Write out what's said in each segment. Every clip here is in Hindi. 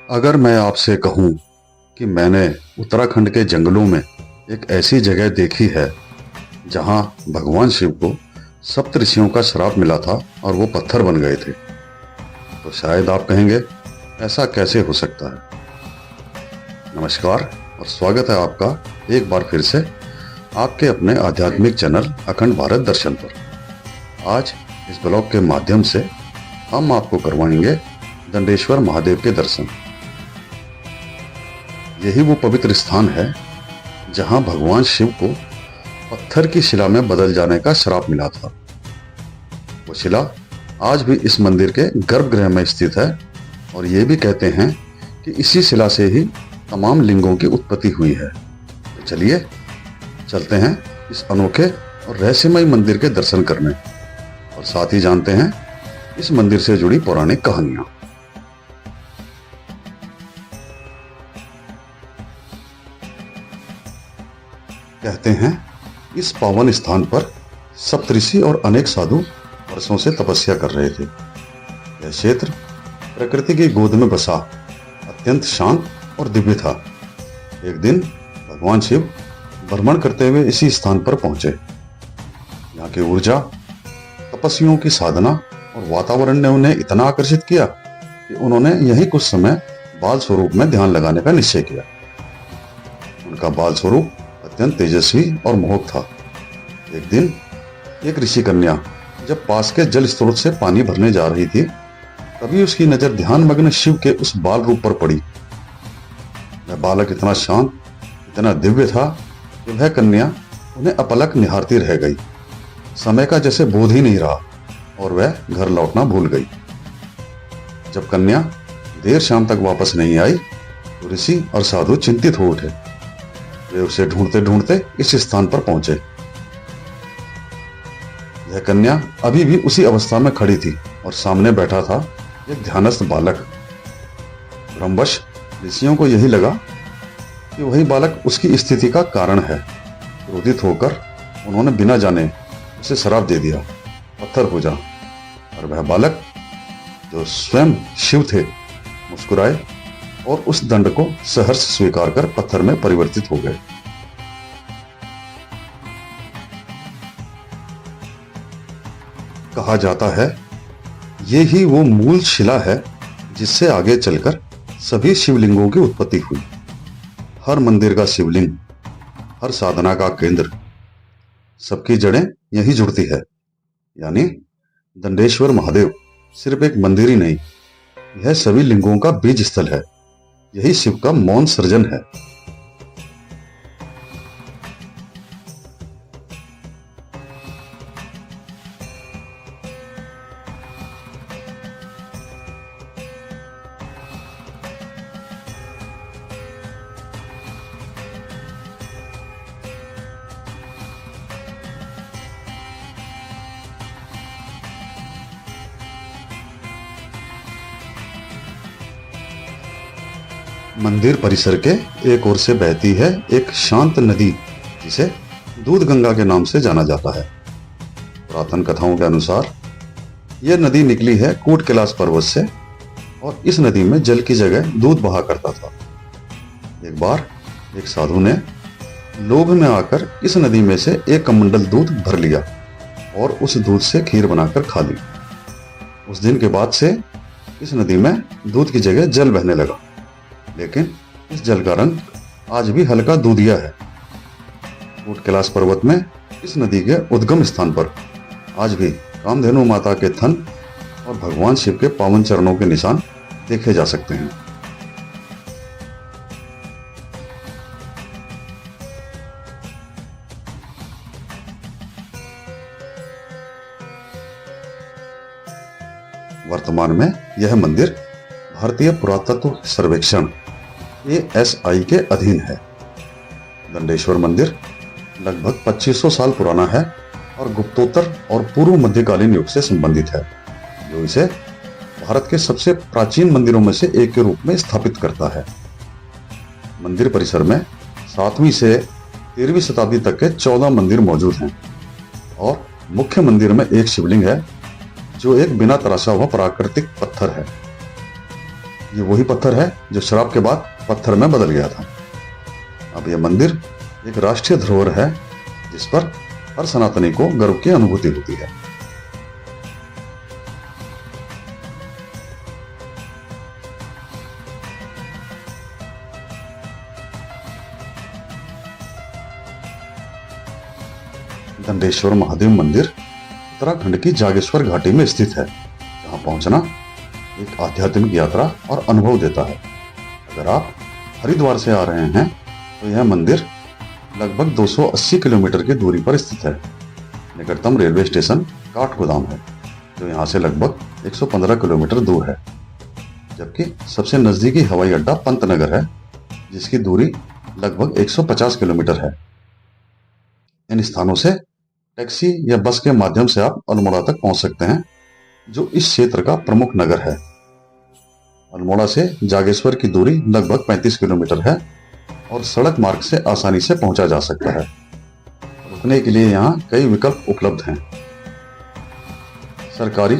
अगर मैं आपसे कहूं कि मैंने उत्तराखंड के जंगलों में एक ऐसी जगह देखी है जहां भगवान शिव को सप्तऋषियों का श्राप मिला था और वो पत्थर बन गए थे, तो शायद आप कहेंगे ऐसा कैसे हो सकता है। नमस्कार और स्वागत है आपका एक बार फिर से आपके अपने आध्यात्मिक चैनल अखंड भारत दर्शन पर। आज इस ब्लॉग के माध्यम से हम आपको करवाएंगे दंडेश्वर महादेव के दर्शन। यही वो पवित्र स्थान है जहां भगवान शिव को पत्थर की शिला में बदल जाने का श्राप मिला था। वो शिला आज भी इस मंदिर के गर्भगृह में स्थित है और ये भी कहते हैं कि इसी शिला से ही तमाम लिंगों की उत्पत्ति हुई है। तो चलिए चलते हैं इस अनोखे और रहस्यमय मंदिर के दर्शन करने और साथ ही जानते हैं इस मंदिर से जुड़ी पौराणिक कहानियां। कहते हैं इस पावन स्थान पर सप्तऋषि और अनेक साधु वर्षों से तपस्या कर रहे थे। यह क्षेत्र प्रकृति की गोद में बसा अत्यंत शांत और दिव्य था। एक दिन भगवान शिव भ्रमण करते हुए इसी स्थान पर पहुंचे। यहाँ की ऊर्जा, तपस्वियों की साधना और वातावरण ने उन्हें इतना आकर्षित किया कि उन्होंने यही कुछ समय बाल स्वरूप में ध्यान लगाने का निश्चय किया। उनका बाल स्वरूप अत्यंत तेजस्वी और मोहक था। एक दिन एक ऋषि कन्या जब पास के जल स्रोत से पानी भरने जा रही थी, तभी उसकी नजर ध्यान मग्न शिव के उस बाल रूप पर पड़ी। वह बालक इतना शांत, इतना दिव्य था कि वह कन्या उन्हें अपलक निहारती रह गई। समय का जैसे बोध ही नहीं रहा और वह घर लौटना भूल गई। जब कन्या देर शाम तक वापस नहीं आई तो ऋषि और साधु चिंतित हो उठे। वे उसे ढूंढते ढूंढते इस स्थान पर पहुंचे। यह कन्या अभी भी उसी अवस्था में खड़ी थी और सामने बैठा था एक ध्यानस्थ बालक। भ्रमवश ऋषियों को यही लगा कि वही बालक उसकी स्थिति का कारण है। क्रोधित होकर उन्होंने बिना जाने उसे श्राप दे दिया, पत्थर हो जा। और वह बालक, जो स्वयं शिव थे, मुस्कुराए और उस दंड को सहर्ष स्वीकार कर पत्थर में परिवर्तित हो गए। कहा जाता है ये ही वो मूल शिला है जिससे आगे चलकर सभी शिवलिंगों की उत्पत्ति हुई। हर मंदिर का शिवलिंग, हर साधना का केंद्र, सबकी जड़ें यही जुड़ती है। यानी दंडेश्वर महादेव सिर्फ एक मंदिर ही नहीं, यह सभी लिंगों का बीज स्थल है। यही शिव का मौन सृजन है। मंदिर परिसर के एक ओर से बहती है एक शांत नदी जिसे दूध गंगा के नाम से जाना जाता है। पुरातन कथाओं के अनुसार यह नदी निकली है कूट कैलाश पर्वत से और इस नदी में जल की जगह दूध बहा करता था। एक बार एक साधु ने लोभ में आकर इस नदी में से एक कमंडल दूध भर लिया और उस दूध से खीर बनाकर खा ली। उस दिन के बाद से इस नदी में दूध की जगह जल बहने लगा, लेकिन इस जल का रंग आज भी हल्का दूधिया है। कूट कैलाश पर्वत में इस नदी के उद्गम स्थान पर आज भी कामधेनु माता के थन और भगवान शिव के पावन चरणों के निशान देखे जा सकते हैं। वर्तमान में यह मंदिर भारतीय पुरातत्व सर्वेक्षण ASI के अधीन है। दंडेश्वर मंदिर लगभग 2500 साल पुराना है और गुप्तोत्तर और पूर्व मध्यकालीन युग से संबंधित है, जो इसे भारत के सबसे प्राचीन मंदिरों में से एक के रूप में स्थापित करता है। मंदिर परिसर में 7वीं से 13वीं शताब्दी तक के 14 मंदिर मौजूद हैं और मुख्य मंदिर में एक शिवलिंग है जो एक बिना तराशा हुआ प्राकृतिक पत्थर है। ये वही पत्थर है जो श्राप के बाद पत्थर में बदल गया था। अब यह मंदिर एक राष्ट्रीय धरोहर है जिस पर हर सनातनी को गर्व की अनुभूति होती है। दंडेश्वर महादेव मंदिर उत्तराखंड की जागेश्वर घाटी में स्थित है, जहां पहुंचना एक आध्यात्मिक यात्रा और अनुभव देता है। अगर आप हरिद्वार से आ रहे हैं तो यह मंदिर लगभग 280 किलोमीटर की दूरी पर स्थित है। निकटतम रेलवे स्टेशन काठगोदाम है, जो यहाँ से लगभग 115 किलोमीटर दूर है, जबकि सबसे नजदीकी हवाई अड्डा पंतनगर है, जिसकी दूरी लगभग 150 किलोमीटर है। इन स्थानों से टैक्सी या बस के माध्यम से आप अल्मोड़ा तक पहुंच सकते हैं, जो इस क्षेत्र का प्रमुख नगर है। अल्मोड़ा से जागेश्वर की दूरी लगभग 35 किलोमीटर है और सड़क मार्ग से आसानी से पहुंचा जा सकता है। रुकने के लिए यहाँ कई विकल्प उपलब्ध हैं। सरकारी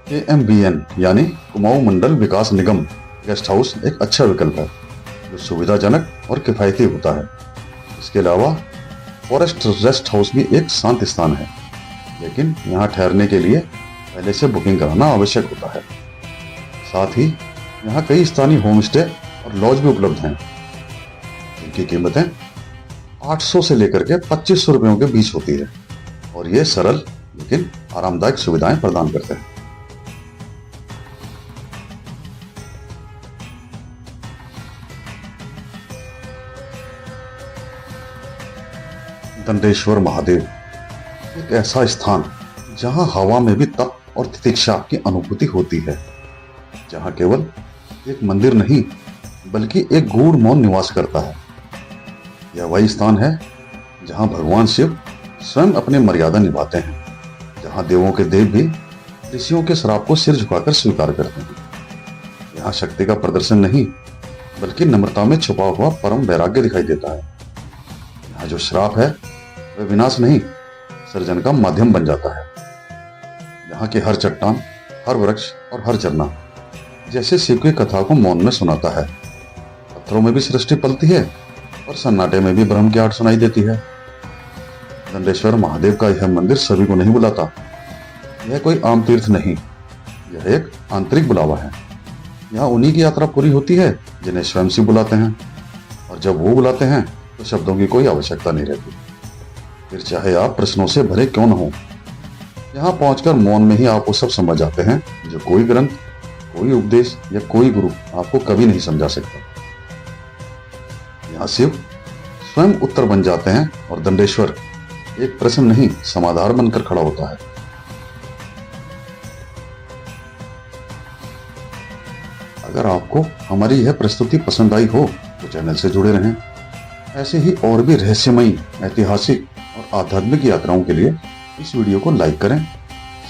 KMBN यानी कुमाऊं मंडल विकास निगम गेस्ट हाउस एक अच्छा विकल्प है, जो सुविधाजनक और किफायती होता है। इसके अलावा फॉरेस्ट रेस्ट हाउस भी एक शांत स्थान है, लेकिन यहाँ ठहरने के लिए पहले से बुकिंग कराना आवश्यक होता है। साथ ही यहाँ कई स्थानीय होम स्टे और लॉज भी उपलब्ध हैं, जिनकी कीमतें 800 से लेकर के 2500 रुपयों के बीच होती है और ये सरल लेकिन आरामदायक सुविधाएं प्रदान करते हैं। दंडेश्वर महादेव एक ऐसा स्थान जहां हवा में भी तप और तितिक्षा की अनुभूति होती है, जहां केवल एक मंदिर नहीं बल्कि एक गूढ़ मौन निवास करता है। यह वही स्थान है जहां भगवान शिव स्वयं अपनी मर्यादा निभाते हैं, जहां देवों के देव भी ऋषियों के श्राप को सिर झुकाकर स्वीकार करते हैं। यहाँ शक्ति का प्रदर्शन नहीं बल्कि नम्रता में छुपा हुआ परम वैराग्य दिखाई देता है। यहाँ जो श्राप है वह विनाश नहीं, सर्जन का माध्यम बन जाता है। यहाँ की हर चट्टान, हर वृक्ष और हर झरना जैसे शिव की कथा को मौन में सुनाता है। पत्थरों में भी सृष्टि पलती है और सन्नाटे में भी ब्रह्म की आट सुनाई देती है। दंडेश्वर महादेव का यह मंदिर सभी को नहीं बुलाता। यह कोई आम तीर्थ नहीं, यह एक आंतरिक बुलावा है। यहाँ उन्हीं की यात्रा पूरी होती है जिन्हें स्वयं शिव बुलाते हैं, और जब वो बुलाते हैं तो शब्दों की कोई आवश्यकता नहीं रहती। फिर चाहे आप प्रश्नों से भरे क्यों न हो, यहाँ पहुंचकर मौन में ही आप वो सब समझ जाते हैं जो कोई ग्रंथ, कोई उपदेश या कोई गुरु आपको कभी नहीं समझा सकता। यहाँ शिव स्वयं उत्तर बन जाते हैं और दंडेश्वर एक प्रश्न नहीं, समाधान बनकर खड़ा होता है। अगर आपको हमारी यह प्रस्तुति पसंद आई हो तो चैनल से जुड़े रहें। ऐसे ही और भी रहस्यमयी, ऐतिहासिक और आध्यात्मिक यात्राओं के लिए इस वीडियो को लाइक करें,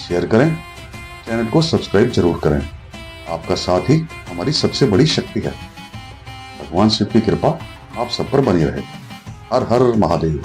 शेयर करें, चैनल को सब्सक्राइब जरूर करें। आपका साथ ही हमारी सबसे बड़ी शक्ति है। भगवान शिव की कृपा आप सब पर बनी रहे। हर हर महादेव।